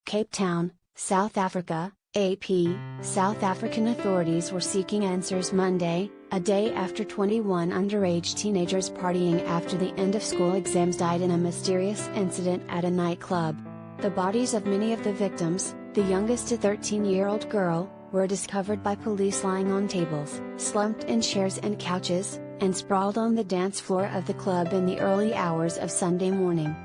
Cape Town, South Africa, AP, South African authorities were seeking answers Monday, a day after 21 underage teenagers partying after the end-of-school exams died in a mysterious incident at a nightclub. The bodies of many of the victims, the youngest a 13-year-old girl, were discovered by police lying on tables, slumped in chairs and couches, and sprawled on the dance floor of the club in the early hours of Sunday morning.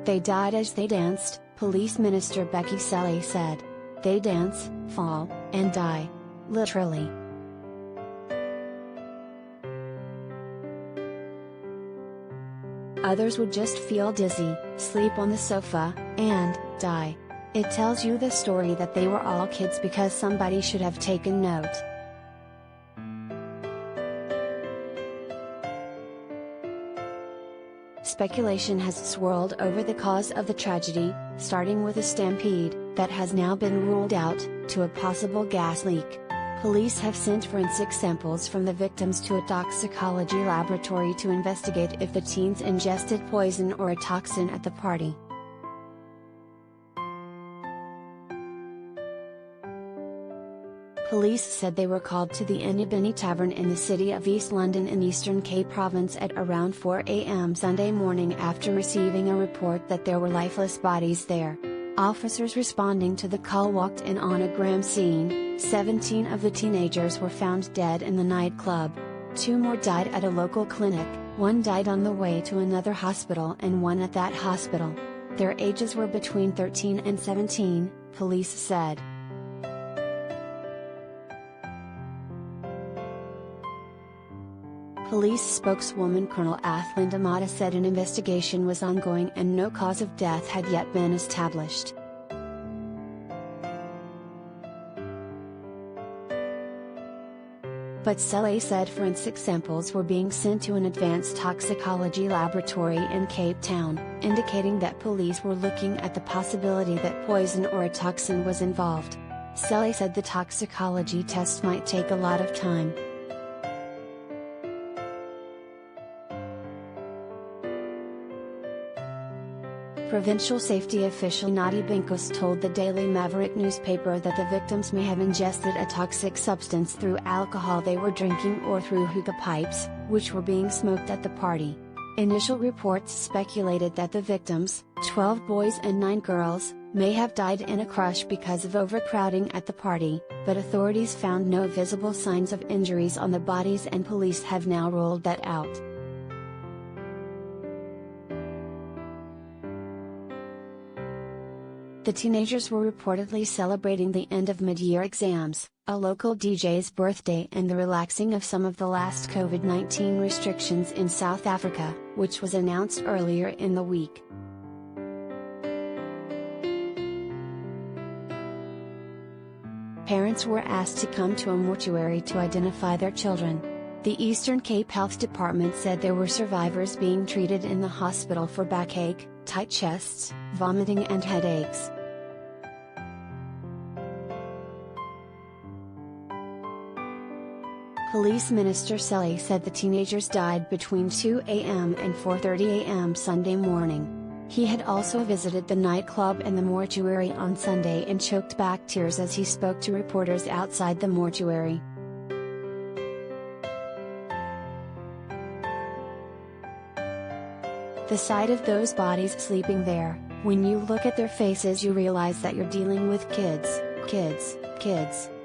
They died as they danced, Police Minister Bheki Cele said. They dance, fall, and die. Literally. Others would just feel dizzy, sleep on the sofa, and die. It tells you the story that they were all kids because somebody should have taken note. Speculation has swirled over the cause of the tragedy, starting with a stampede, that has now been ruled out, to a possible gas leak. Police have sent forensic samples from the victims to a toxicology laboratory to investigate if the teens ingested poison or a toxin at the party. Police said they were called to the Inibini Tavern in the city of East London in Eastern Cape Province at around 4 a.m. Sunday morning after receiving a report that there were lifeless bodies there. Officers responding to the call walked in on a crime scene. 17 of the teenagers were found dead in the nightclub. 2 more died at a local clinic, 1 died on the way to another hospital and 1 at that hospital. Their ages were between 13 and 17, police said. Police spokeswoman Colonel Athlinda Mata said an investigation was ongoing and no cause of death had yet been established. But Cele said forensic samples were being sent to an advanced toxicology laboratory in Cape Town, indicating that police were looking at the possibility that poison or a toxin was involved. Cele said the toxicology test might take a lot of time. Provincial safety official Nadi Binkus told the Daily Maverick newspaper that the victims may have ingested a toxic substance through alcohol they were drinking or through hookah pipes, which were being smoked at the party. Initial reports speculated that the victims, 12 boys and 9 girls, may have died in a crush because of overcrowding at the party, but authorities found no visible signs of injuries on the bodies and police have now ruled that out. The teenagers were reportedly celebrating the end of mid-year exams, a local DJ's birthday and the relaxing of some of the last COVID-19 restrictions in South Africa, which was announced earlier in the week. Parents were asked to come to a mortuary to identify their children. The Eastern Cape Health Department said there were survivors being treated in the hospital for backache, tight chests, vomiting and headaches. Police Minister Cele said the teenagers died between 2 a.m. and 4:30 a.m. Sunday morning. He had also visited the nightclub and the mortuary on Sunday and choked back tears as he spoke to reporters outside the mortuary. The sight of those bodies sleeping there, when you look at their faces you realize that you're dealing with kids,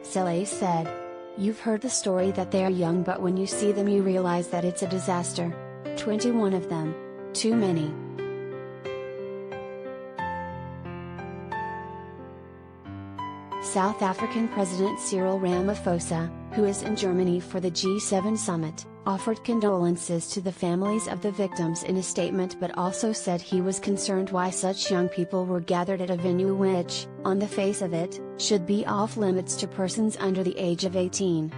Cele said. You've heard the story that they are young, but when you see them you realize that it's a disaster. 21 of them. Too many. South African President Cyril Ramaphosa, who is in Germany for the G7 summit, offered condolences to the families of the victims in a statement but also said he was concerned why such young people were gathered at a venue which, on the face of it, should be off limits to persons under the age of 18.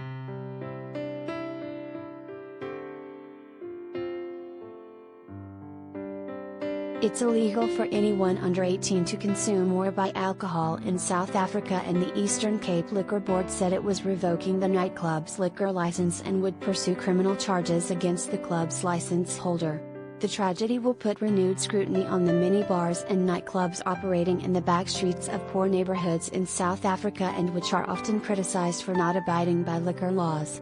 It's illegal for anyone under 18 to consume or buy alcohol in South Africa, and the Eastern Cape Liquor Board said it was revoking the nightclub's liquor license and would pursue criminal charges against the club's license holder. The tragedy will put renewed scrutiny on the many bars and nightclubs operating in the back streets of poor neighborhoods in South Africa and which are often criticized for not abiding by liquor laws.